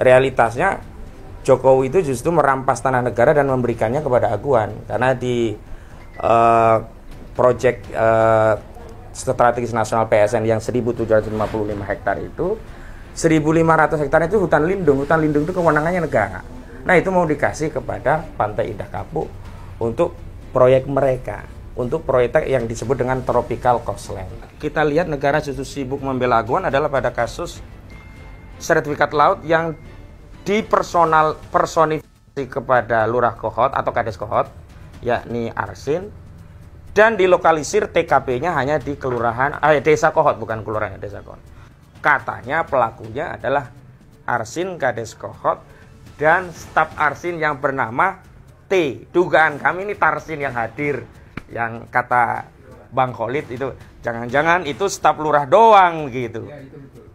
realitasnya Jokowi itu justru merampas tanah negara dan memberikannya kepada Aguan, karena di proyek strategis nasional PSN yang 1.755 hektar itu 1.500 hektar itu hutan lindung itu kewenangannya negara. Nah itu mau dikasih kepada Pantai Indah Kapuk untuk proyek mereka, untuk proyek yang disebut dengan tropical coastline. Kita lihat negara justru sibuk membela Aguan adalah pada kasus sertifikat laut yang dipersonifikasi kepada Lurah Kohot atau Kades Kohot, yakni Arsin, dan dilokalisir TKP-nya hanya di kelurahan Desa Kohot, bukan kelurahan, Desa Kohot. Katanya pelakunya adalah Arsin Kades Kohot dan staf Arsin yang bernama T. Dugaan kami ini Tarsin yang hadir, yang kata Bang Khalid itu jangan-jangan itu staf lurah doang gitu.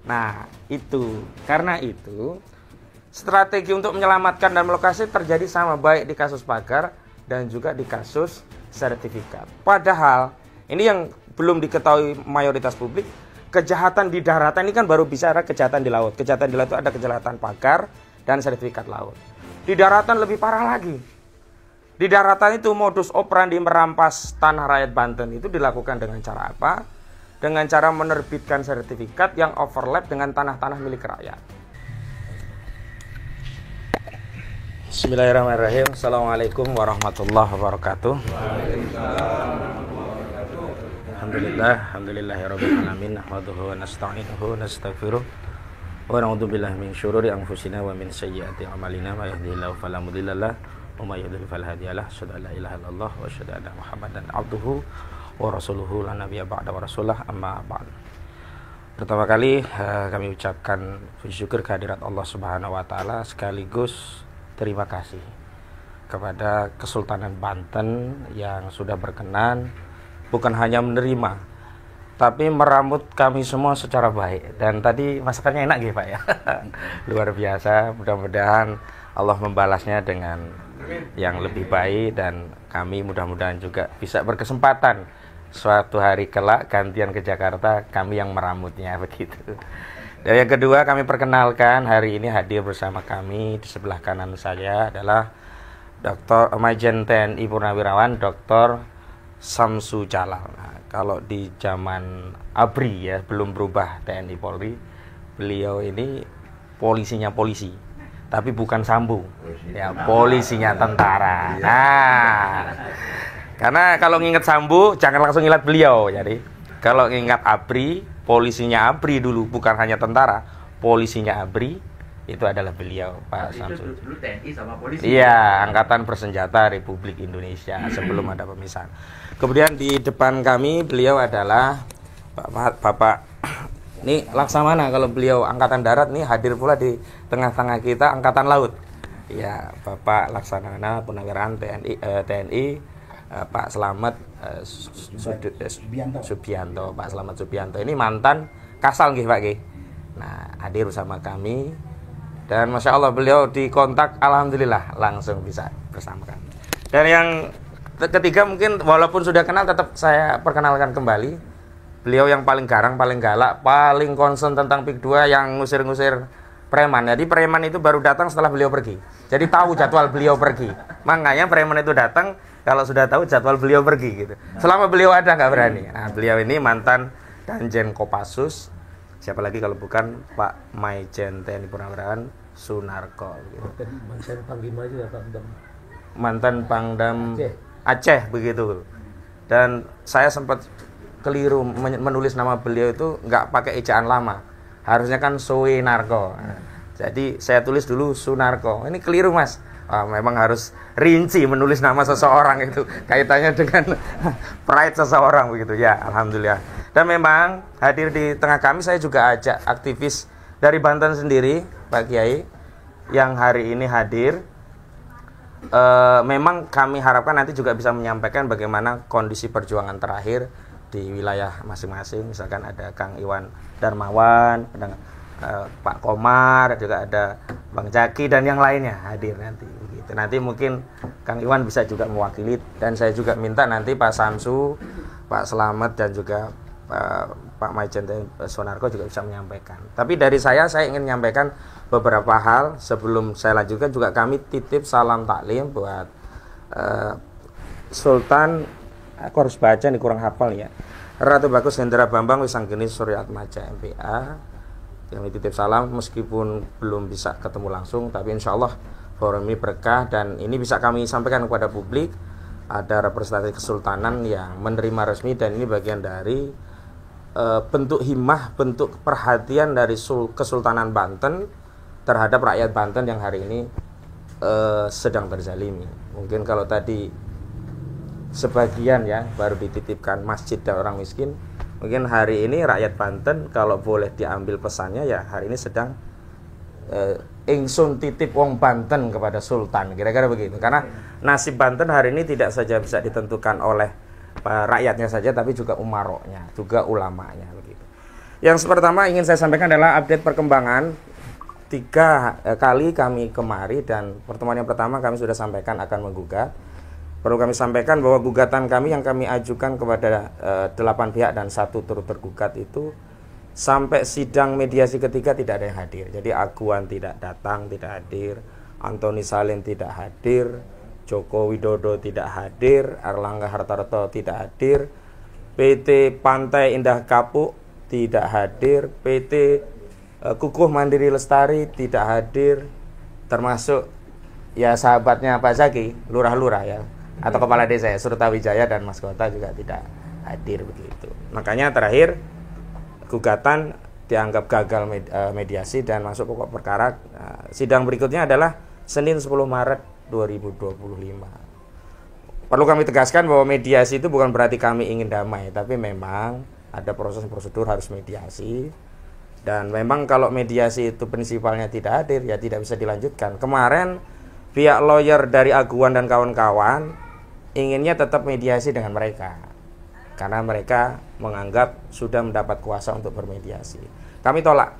Nah itu, karena itu strategi untuk menyelamatkan dan melokasi terjadi sama baik di kasus pagar dan juga di kasus sertifikat. Padahal ini yang belum diketahui mayoritas publik, kejahatan di daratan ini kan baru bicara kejahatan di laut. Kejahatan di laut itu ada kejahatan pagar dan sertifikat laut. Di daratan lebih parah lagi. Di daratan itu modus operandi merampas tanah rakyat Banten itu dilakukan dengan cara apa? Dengan cara menerbitkan sertifikat yang overlap dengan tanah-tanah milik rakyat. Bismillahirrahmanirrahim. Assalamualaikum warahmatullahi wabarakatuh. Alhamdulillahirabbil alamin. Nahmaduhu wa nasta'inuhu wa nastaghfiruh. Wa na'udzu billahi min syururi anfusina wa min sayyiati a'malina. May yahdihillahu fala mudilla lahu wa may yudlil fala hadiya lahu. Asyhadu an la ilaha illallah wa asyhadu anna Muhammadan abduhu wa rasuluhu la nabiyya ba'da wa rasulah amma ba'd. Pertama kali kami ucapkan puji syukur kehadirat Allah Subhanahu wa taala, sekaligus terima kasih kepada Kesultanan Banten yang sudah berkenan bukan hanya menerima tapi merambut kami semua secara baik. Dan tadi masakannya enak gitu Pak ya. Luar biasa. Mudah-mudahan Allah membalasnya dengan yang lebih baik, dan kami mudah-mudahan juga bisa berkesempatan suatu hari kelak gantian ke Jakarta kami yang merambutnya begitu. Dan yang kedua, kami perkenalkan hari ini hadir bersama kami di sebelah kanan saya adalah Dr. Majen TNI Purnawirawan Dr. Samsu Jalal. Nah, kalau di zaman ABRI ya, belum berubah TNI Polri, beliau ini polisinya polisi, tapi bukan Sambu, ya polisinya tentara. Nah, karena kalau nginget Sambu jangan langsung ingat beliau. Jadi kalau ngingat ABRI, polisinya ABRI dulu, bukan hanya tentara, polisinya ABRI itu adalah beliau, Pak Samsul. Dulu TNI sama polisi. Iya, Angkatan Bersenjata Republik Indonesia sebelum ada pemisahan. Kemudian di depan kami beliau adalah Bapak ini Laksamana, kalau beliau Angkatan Darat nih hadir pula di tengah-tengah kita Angkatan Laut. Ya, Bapak Laksamana Purnawirawan TNI Pak Slamet Subianto. Pak Slamet Subianto ini mantan Kasal nggih Pak nggih. Nah, hadir bersama kami. Dan Masya Allah beliau dikontak, alhamdulillah langsung bisa bersama kami. Dan yang ketiga mungkin walaupun sudah kenal tetap saya perkenalkan kembali. Beliau yang paling garang, paling galak, paling concern tentang PIK 2 yang ngusir-ngusir preman. Jadi preman itu baru datang setelah beliau pergi. Jadi tahu jadwal beliau pergi. Makanya preman itu datang kalau sudah tahu jadwal beliau pergi gitu. Selama beliau ada nggak berani. Nah, beliau ini mantan Danjen Kopassus. Siapa lagi kalau bukan Pak Majen TNI Purnawirawan Sunarko gitu. Mantan Panglima juga Pak. Mantan Pangdam Aceh begitu. Dan saya sempat keliru menulis nama beliau itu nggak pakai ejaan lama. Harusnya kan Suinarko. Nah, jadi saya tulis dulu Sunarko. Ini keliru Mas. Memang harus rinci menulis nama seseorang itu kaitannya dengan pride seseorang begitu ya. Alhamdulillah. Dan memang hadir di tengah kami saya juga ajak aktivis dari Banten sendiri Pak Kiai yang hari ini hadir. Memang kami harapkan nanti juga bisa menyampaikan bagaimana kondisi perjuangan terakhir di wilayah masing-masing. Misalkan ada Kang Iwan Darmawan, ada Pak Komar, juga ada Bang Jaki dan yang lainnya hadir nanti begitu. Nanti mungkin Kang Iwan bisa juga mewakili, dan saya juga minta nanti Pak Samsu, Pak Slamet dan juga Pak Maijen Sonarko juga bisa menyampaikan. Tapi dari saya ingin menyampaikan beberapa hal. Sebelum saya lanjutkan juga kami titip salam taklim buat Sultan, aku harus baca nih kurang hafal ya, Ratu Bagus Hendra Bambang Wisanggeni Suryatmaja MPA. Kami titip salam meskipun belum bisa ketemu langsung, tapi insya Allah forum ini berkah dan ini bisa kami sampaikan kepada publik. Ada representasi kesultanan yang menerima resmi dan ini bagian dari bentuk himmah, bentuk perhatian dari Kesultanan Banten terhadap rakyat Banten yang hari ini sedang terzalimi. Mungkin kalau tadi sebagian ya baru dititipkan masjid dan orang miskin, mungkin hari ini rakyat Banten kalau boleh diambil pesannya ya hari ini sedang ingsun titip wong Banten kepada Sultan, kira-kira begitu. Karena nasib Banten hari ini tidak saja bisa ditentukan oleh rakyatnya saja, tapi juga umaroknya, juga ulamanya begitu. Yang pertama ingin saya sampaikan adalah update perkembangan 3 kali kami kemari, dan pertemuan yang pertama kami sudah sampaikan akan menggugat. Perlu kami sampaikan bahwa gugatan kami yang kami ajukan kepada 8 pihak dan 1 turut tergugat itu sampai sidang mediasi ketiga tidak ada yang hadir. Jadi Aguan tidak datang, tidak hadir, Antoni Salim tidak hadir, Joko Widodo tidak hadir, Erlangga Hartarto tidak hadir, PT Pantai Indah Kapuk tidak hadir, PT Kukuh Mandiri Lestari tidak hadir, termasuk ya sahabatnya Pak Zaki, lurah-lurah ya, atau kepala desa ya, Surtawijaya dan Mas Kota juga tidak hadir begitu. Makanya terakhir gugatan dianggap gagal mediasi dan masuk pokok perkara. Sidang berikutnya adalah Senin 10 Maret 2025. Perlu kami tegaskan bahwa mediasi itu bukan berarti kami ingin damai, tapi memang ada proses prosedur harus mediasi. Dan memang kalau mediasi itu prinsipalnya tidak hadir, ya tidak bisa dilanjutkan. Kemarin pihak lawyer dari Aguan dan kawan-kawan inginnya tetap mediasi dengan mereka, karena mereka menganggap sudah mendapat kuasa untuk bermediasi. Kami tolak,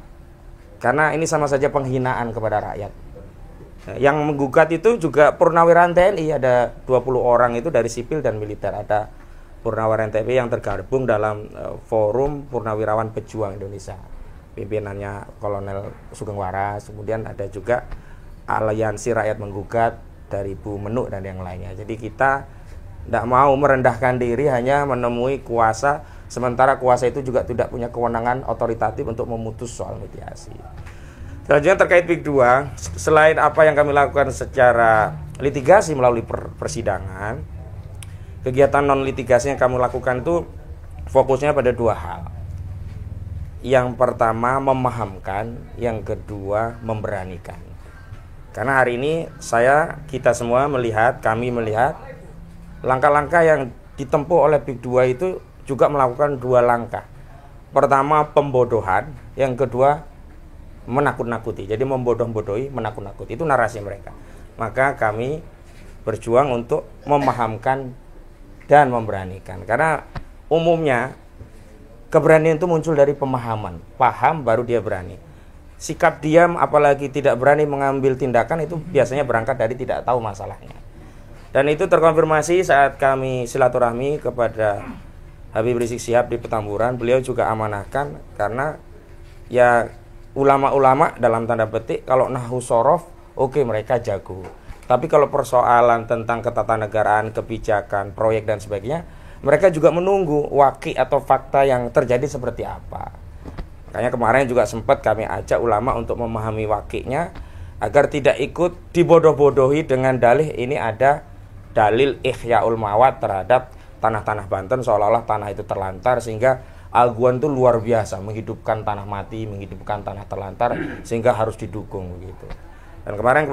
karena ini sama saja penghinaan kepada rakyat. Yang menggugat itu juga purnawirawan TNI, ada 20 orang itu dari sipil dan militer. Ada purnawirawan TNI yang tergabung dalam forum Purnawirawan Pejuang Indonesia, pimpinannya Kolonel Sugeng Waras. Kemudian ada juga Aliansi Rakyat Menggugat dari Bu Menuk dan yang lainnya. Jadi kita tidak mau merendahkan diri hanya menemui kuasa, sementara kuasa itu juga tidak punya kewenangan otoritatif untuk memutus soal mediasi. Selanjutnya terkait PIK 2, selain apa yang kami lakukan secara litigasi melalui persidangan, kegiatan non litigasi yang kami lakukan itu fokusnya pada 2 hal. Yang pertama memahamkan, yang kedua memberanikan. Karena hari ini kita semua melihat, kami melihat langkah-langkah yang ditempuh oleh PIK 2 itu juga melakukan 2 langkah. Pertama pembodohan, yang kedua menakut-nakuti. Jadi membodoh-bodohi, menakut-nakuti, itu narasi mereka. Maka kami berjuang untuk memahamkan dan memberanikan. Karena umumnya keberanian itu muncul dari pemahaman. Paham baru dia berani. Sikap diam apalagi tidak berani mengambil tindakan itu biasanya berangkat dari tidak tahu masalahnya. Dan itu terkonfirmasi saat kami silaturahmi kepada Habib Rizik Syihab di Petamburan. Beliau juga amanahkan, karena ya ulama-ulama dalam tanda petik kalau nahwu sorof oke, mereka jago. Tapi kalau persoalan tentang ketatanegaraan, kebijakan, proyek dan sebagainya, mereka juga menunggu waki atau fakta yang terjadi seperti apa. Makanya kemarin juga sempat kami ajak ulama untuk memahami wakinya agar tidak ikut dibodoh-bodohi dengan dalih ini ada dalil ihyaul mawat terhadap tanah-tanah Banten, seolah-olah tanah itu terlantar sehingga Aguan itu luar biasa menghidupkan tanah mati, menghidupkan tanah terlantar sehingga harus didukung begitu. Dan kemarin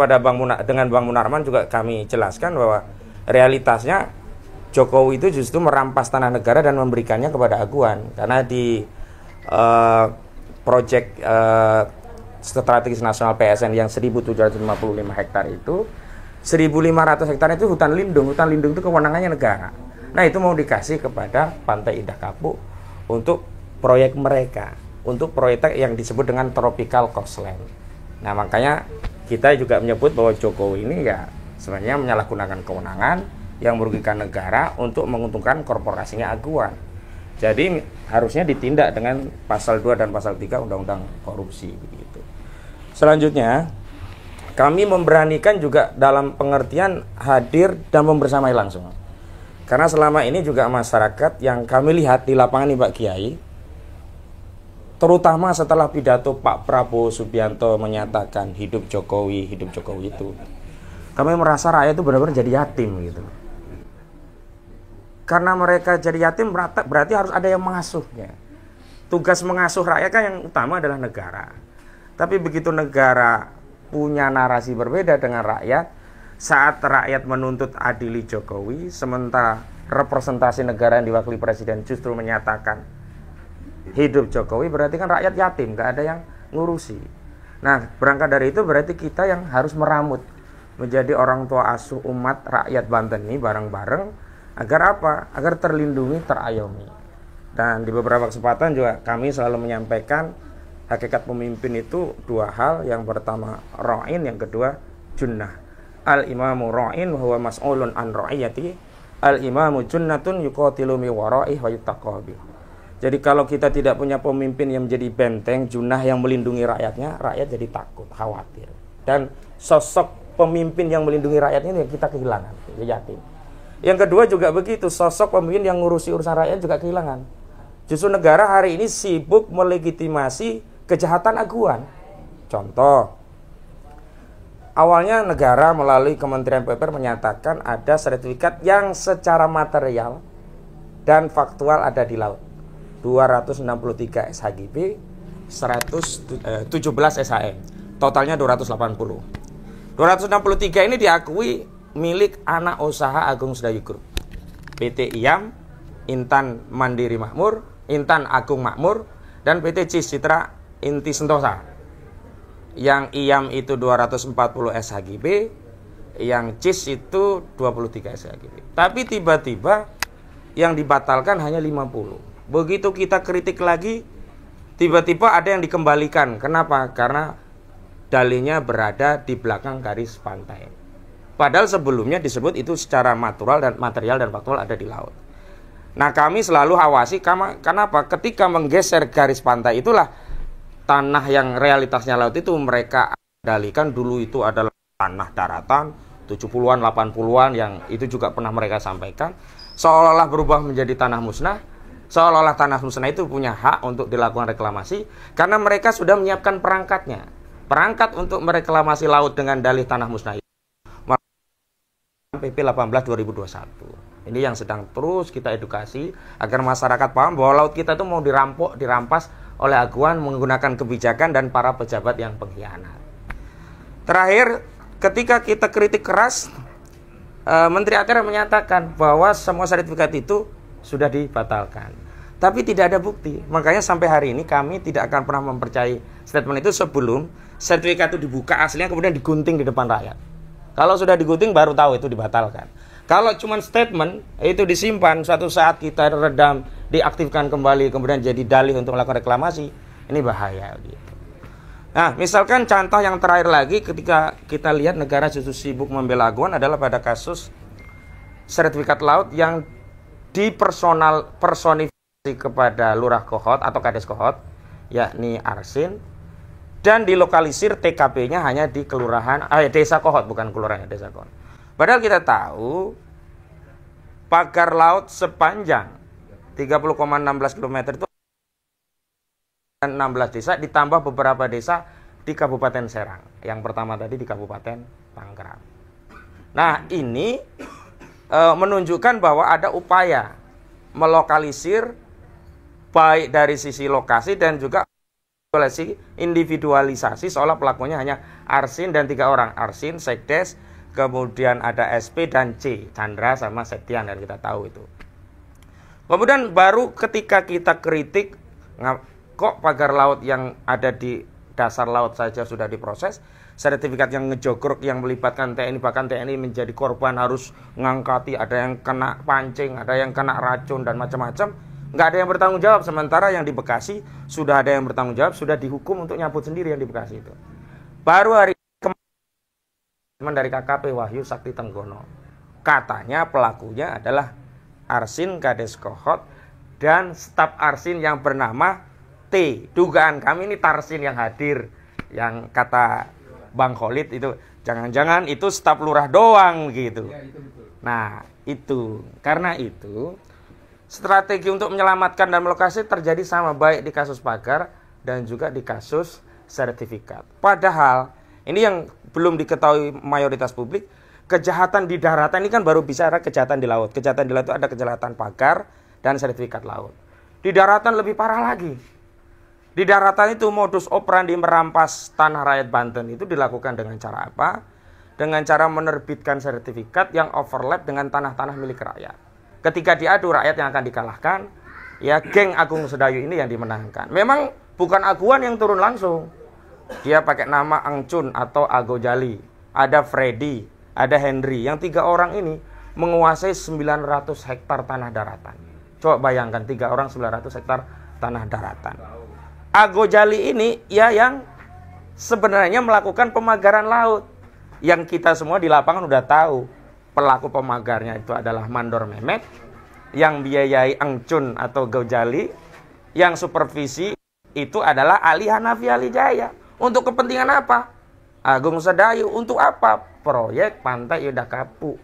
dengan Bang Munarman juga kami jelaskan bahwa realitasnya Jokowi itu justru merampas tanah negara dan memberikannya kepada Aguan. Karena di proyek strategis nasional PSN yang 1.755 hektar itu 1.500 hektar itu hutan lindung. Hutan lindung itu kewenangannya negara. Nah itu mau dikasih kepada Pantai Indah Kapuk untuk proyek mereka, untuk proyek yang disebut dengan tropical coastline. Nah makanya kita juga menyebut bahwa Jokowi ini ya sebenarnya menyalahgunakan kewenangan yang merugikan negara untuk menguntungkan korporasinya Aguan. Jadi harusnya ditindak dengan pasal 2 dan pasal 3 Undang-Undang Korupsi begitu. Selanjutnya, kami memberanikan juga dalam pengertian hadir dan membersamai langsung. Karena selama ini juga masyarakat yang kami lihat di lapangan nih Pak Kiai, terutama setelah pidato Pak Prabowo Subianto menyatakan hidup Jokowi itu, kami merasa rakyat itu benar-benar jadi yatim gitu. Karena mereka jadi yatim berarti harus ada yang mengasuhnya. Tugas mengasuh rakyat kan yang utama adalah negara. Tapi begitu negara punya narasi berbeda dengan rakyat, saat rakyat menuntut adili Jokowi, sementara representasi negara yang diwakili presiden justru menyatakan hidup Jokowi, berarti kan rakyat yatim, gak ada yang ngurusi. Nah, berangkat dari itu berarti kita yang harus meramut menjadi orang tua asuh umat rakyat Banten ini bareng-bareng. Agar apa? Agar terlindungi, terayomi. Dan di beberapa kesempatan juga kami selalu menyampaikan hakikat pemimpin itu dua hal. Yang pertama ra'in, yang kedua junnah. Al-imamu ra'in wa huwa mas'ulun an ra'iyati. Al-imamu junnatun yuqatilu mi wara'ih wa yuttaqabi. Jadi kalau kita tidak punya pemimpin yang menjadi benteng, junnah yang melindungi rakyatnya, rakyat jadi takut, khawatir. Dan sosok pemimpin yang melindungi rakyatnya ini kita kehilangan, yatim. Yang kedua juga begitu, sosok pemimpin yang ngurusi urusan rakyat juga kehilangan. Justru negara hari ini sibuk melegitimasi kejahatan aguan. Contoh, awalnya negara melalui Kementerian PUPR menyatakan ada sertifikat yang secara material dan faktual ada di laut. 263 SHGB, 17 SHM, totalnya 280. 263 ini diakui milik anak usaha Agung Sedayu Group, PT IAM, Intan Mandiri Makmur, Intan Agung Makmur, dan PT CIS Citra Inti Sentosa. Yang IAM itu 240 SHGB, yang CIS itu 23 SHGB. Tapi tiba-tiba yang dibatalkan hanya 50. Begitu kita kritik lagi, tiba-tiba ada yang dikembalikan. Kenapa? Karena dalihnya berada di belakang garis pantai. Padahal sebelumnya disebut itu secara material dan faktual ada di laut. Nah, kami selalu awasi. Kenapa? Ketika menggeser garis pantai itulah tanah yang realitasnya laut itu mereka kendalikan. Dulu itu adalah tanah daratan 70-an, 80-an, yang itu juga pernah mereka sampaikan. Seolah-olah berubah menjadi tanah musnah. Seolah-olah tanah musnah itu punya hak untuk dilakukan reklamasi. Karena mereka sudah menyiapkan perangkatnya. Perangkat untuk mereklamasi laut dengan dalih tanah musnah itu PP 18 2021. Ini yang sedang terus kita edukasi agar masyarakat paham bahwa laut kita itu mau dirampas oleh aguan menggunakan kebijakan dan para pejabat yang pengkhianat. Terakhir, ketika kita kritik keras, Menteri ATR menyatakan bahwa semua sertifikat itu sudah dibatalkan. Tapi tidak ada bukti. Makanya sampai hari ini kami tidak akan pernah mempercayai statement itu sebelum sertifikat itu dibuka aslinya kemudian digunting di depan rakyat. Kalau sudah digunting baru tahu itu dibatalkan. Kalau cuma statement itu disimpan, suatu saat kita redam, diaktifkan kembali, kemudian jadi dalih untuk melakukan reklamasi, ini bahaya gitu. Nah, misalkan contoh yang terakhir lagi ketika kita lihat negara justru sibuk membela aguan adalah pada kasus sertifikat laut yang dipersonifikasi kepada Lurah Kohot atau Kades Kohot, yakni Arsin. Dan dilokalisir TKP-nya hanya di Desa Kohot, bukan kelurahan, Desa Kohot. Padahal kita tahu pagar laut sepanjang 30,16 km itu 16 desa ditambah beberapa desa di Kabupaten Serang. Yang pertama tadi di Kabupaten Pangkep. Nah, ini menunjukkan bahwa ada upaya melokalisir baik dari sisi lokasi dan juga individualisasi, seolah pelakunya hanya Arsin dan 3 orang. Arsin, Sekdes, kemudian ada SP dan C, Chandra sama Septian, dan kita tahu itu. Kemudian baru ketika kita kritik, kok pagar laut yang ada di dasar laut saja sudah diproses, sertifikat yang ngejogrok yang melibatkan TNI, bahkan TNI menjadi korban harus ngangkati, ada yang kena pancing, ada yang kena racun dan macam-macam. Nggak ada yang bertanggung jawab, sementara yang di Bekasi sudah ada yang bertanggung jawab, sudah dihukum untuk nyabut sendiri yang di Bekasi itu. Baru hari kemarin dari KKP Wahyu Sakti Tenggono, katanya pelakunya adalah Arsin Kades Kohot dan staf Arsin yang bernama T. Dugaan kami ini Tarsin yang hadir, yang kata Bang Khalid itu jangan-jangan itu staf lurah doang gitu. Nah itu, karena itu strategi untuk menyelamatkan dan melokasi terjadi sama baik di kasus pagar dan juga di kasus sertifikat. Padahal ini yang belum diketahui mayoritas publik, kejahatan di daratan ini kan baru bicara kejahatan di laut. Kejahatan di laut itu ada kejahatan pagar dan sertifikat laut. Di daratan lebih parah lagi. Di daratan itu modus operandi merampas tanah rakyat Banten itu dilakukan dengan cara apa? Dengan cara menerbitkan sertifikat yang overlap dengan tanah-tanah milik rakyat. Ketika diadu, rakyat yang akan dikalahkan, ya geng Agung Sedayu ini yang dimenangkan. Memang bukan Aguan yang turun langsung. Dia pakai nama Angcun atau Ago Jali. Ada Freddy, ada Henry. Yang 3 orang ini menguasai 900 hektar tanah daratan. Coba bayangkan 3 orang 900 hektar tanah daratan. Ago Jali ini ya yang sebenarnya melakukan pemagaran laut. Yang kita semua di lapangan udah tahu. Pelaku pemagarnya itu adalah Mandor Mehmet. Yang biayai Angcun atau Gojali. Yang supervisi itu adalah Ali Hanafi Ali Jaya. Untuk kepentingan apa? Agung Sedayu. Untuk apa? Proyek Pantai Indah Kapuk.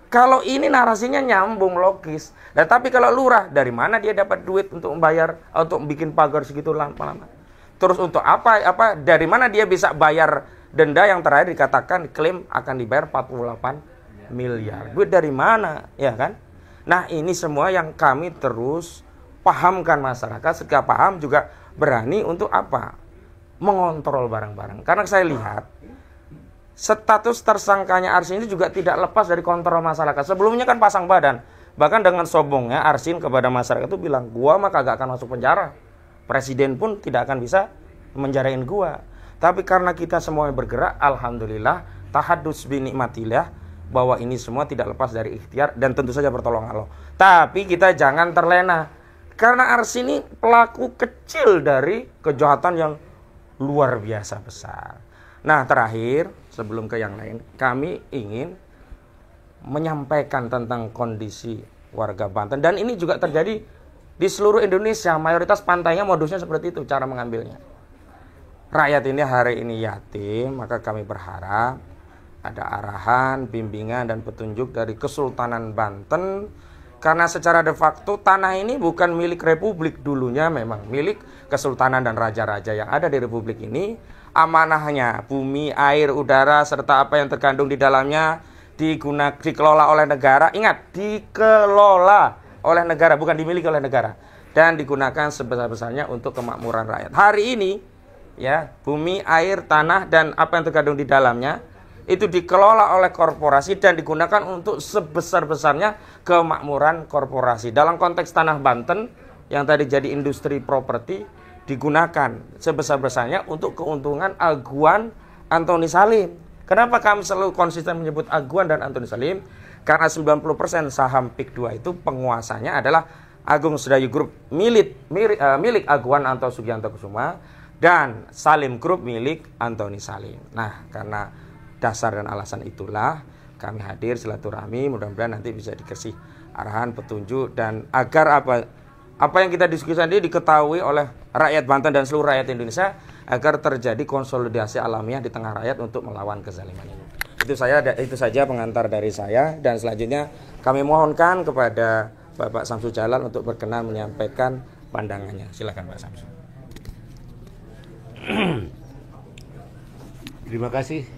Kalau ini narasinya nyambung, logis. Nah, tapi kalau lurah, dari mana dia dapat duit untuk membayar, untuk bikin pagar segitu lama-lama? Terus untuk apa? Dari mana dia bisa bayar denda yang terakhir dikatakan klaim akan dibayar 48 miliar? Duit dari mana? Ya kan? Nah, ini semua yang kami terus pahamkan masyarakat. Setelah paham juga berani untuk apa? Mengontrol barang-barang. Karena saya lihat status tersangkanya Arsin itu juga tidak lepas dari kontrol masyarakat. Sebelumnya kan pasang badan. Bahkan dengan sombongnya Arsin kepada masyarakat itu bilang, gua mah kagak akan masuk penjara. Presiden pun tidak akan bisa menjarain gua. Tapi karena kita semua bergerak, alhamdulillah, tahadus bi nikmatillah, bahwa ini semua tidak lepas dari ikhtiar dan tentu saja pertolongan Allah. Tapi kita jangan terlena. Karena Arsin ini pelaku kecil dari kejahatan yang luar biasa besar. Nah, terakhir, sebelum ke yang lain, kami ingin menyampaikan tentang kondisi warga Banten. Dan ini juga terjadi di seluruh Indonesia. Mayoritas pantainya modusnya seperti itu, cara mengambilnya. Rakyat ini hari ini yatim, maka kami berharap ada arahan, bimbingan, dan petunjuk dari Kesultanan Banten. Karena secara de facto tanah ini bukan milik Republik, dulunya memang milik Kesultanan dan Raja-Raja yang ada di Republik ini. Amanahnya bumi, air, udara, serta apa yang terkandung di dalamnya dikelola oleh negara. Ingat, dikelola oleh negara, bukan dimiliki oleh negara. Dan digunakan sebesar-besarnya untuk kemakmuran rakyat. Hari ini, ya, bumi, air, tanah, dan apa yang terkandung di dalamnya itu dikelola oleh korporasi dan digunakan untuk sebesar-besarnya kemakmuran korporasi. Dalam konteks tanah Banten yang tadi jadi industri properti, digunakan sebesar-besarnya untuk keuntungan Aguan Antoni Salim. Kenapa kami selalu konsisten menyebut Aguan dan Antoni Salim? Karena 90% saham PIK 2 itu penguasanya adalah Agung Sedayu Group milik Aguan Anto Sugianto Kusuma dan Salim Group milik Antoni Salim. Nah, karena dasar dan alasan itulah kami hadir silaturahmi, mudah-mudahan nanti bisa dikasih arahan, petunjuk, dan agar apa yang kita diskusikan ini diketahui oleh rakyat Banten dan seluruh rakyat Indonesia agar terjadi konsolidasi alamiah di tengah rakyat untuk melawan kezaliman ini. Itu saja pengantar dari saya, dan selanjutnya kami mohonkan kepada Bapak Samsu Jalal untuk berkenan menyampaikan pandangannya. Silakan Pak Samsu. Terima kasih